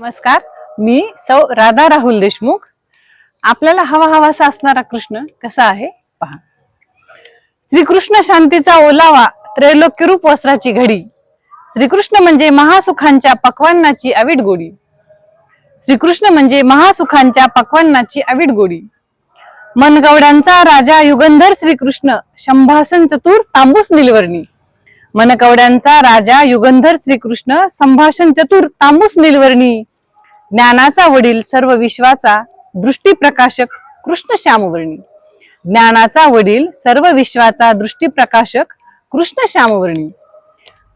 नमस्कार, मी सौ राधा राहुल देशमुख। आपल्याला हवा हवासा असणारा कृष्ण कसा आहे पहा। श्रीकृष्ण शांतीचा ओलावा, त्रैलोक्य रूप वस्त्राची घडी। श्रीकृष्ण म्हणजे महासुखांच्या पक्वान्नाची अवीट गोडी। श्रीकृष्ण म्हणजे महासुखांच्या पक्वान्नाची अवीट गोडी। मनकवड्यांचा राजा युगंधर श्रीकृष्ण, संभाषण चतुर तांबूस नीलवर्णी। मनकवड्यांचा राजा युगंधर श्रीकृष्ण, संभाषण चतुर तांबूस नीलवर्णी। ज्ञानाचा वडील सर्व विश्वाचा, दृष्टी प्रकाशक कृष्ण श्यामवर्णी। ज्ञानाचा वडील सर्व विश्वाचा, दृष्टी प्रकाशक कृष्ण श्यामवर्णी।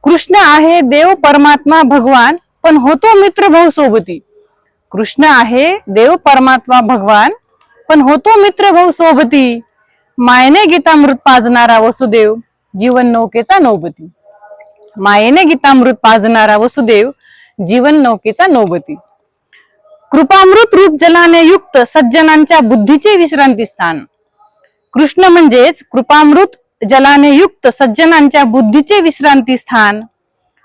कृष्ण आहे देव परमात्मा भगवान, पण होतो मित्र भाऊ सोबती। कृष्ण आहे देव परमात्मा भगवान, पण होतो मित्र भाऊ सोबती। मायेने गीतामृत पाजणारा वसुदेव, जीवन नौकेचा नौबती। मायेने गीतामृत पाजणारा वसुदेव, जीवन नौकेचा नौबती। कृपामृत रूप जलाने युक्त, सज्जनांच्या बुद्धीचे विश्रांती स्थान। कृष्ण म्हणजेच कृपामृत जलाने युक्त, सज्जनांच्या बुद्धीचे विश्रांती स्थान।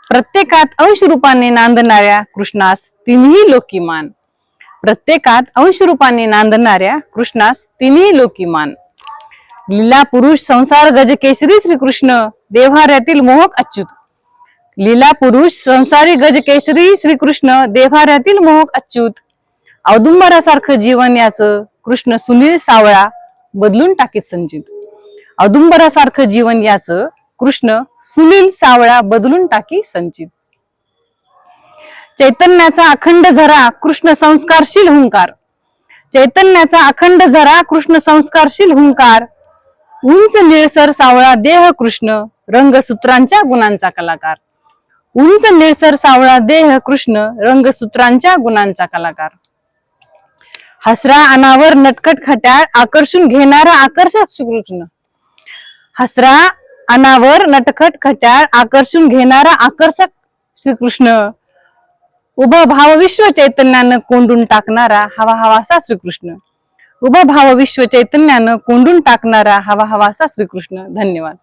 प्रत्येकात अंश रूपाने नांदणाऱ्या कृष्णास तिन्ही लोकीमान। प्रत्येकात अंश रूपाने नांदणाऱ्या कृष्णास तिन्ही लोकीमान। लीला पुरुष संसार गज केसरी श्रीकृष्ण, देव्हाऱ्यातील मोहक अच्युत। लीला पुरुष संसारी गज केसरी श्रीकृष्ण, देव्हाऱ्यातील मोहक अच्युत। औदुंबरासारखं जीवन याचं, कृष्ण सुनील सावळा बदलून टाकीत संचित। औदुंबरासारखं जीवन याचं, कृष्ण सुनील सावळा बदलून टाकी संचित। चैतन्याचा अखंड झरा, कृष्ण संस्कारशील हुंकार। चैतन्याचा अखंड झरा, कृष्ण संस्कारशील हुंकार। उंच निळसर सावळा देह कृष्ण, रंगसूत्रांच्या गुणांचा कलाकार। उंच निळसर सावळा देह कृष्ण, रंगसूत्रांच्या गुणांचा कलाकार। हसरा अनावर नटखट खट्याळ, आकर्षून घेणारा आकर्षक श्रीकृष्ण। हसरा अनावर नटखट खट्याळ, आकर्षून घेणारा आकर्षक श्रीकृष्ण। उभं भाव विश्व चैतन्यानं कोंडून टाकणारा हवा हवासा श्रीकृष्ण। उभं भाव विश्व चैतन्यानं कोंडून टाकणारा हवा हवासा श्रीकृष्ण। धन्यवाद।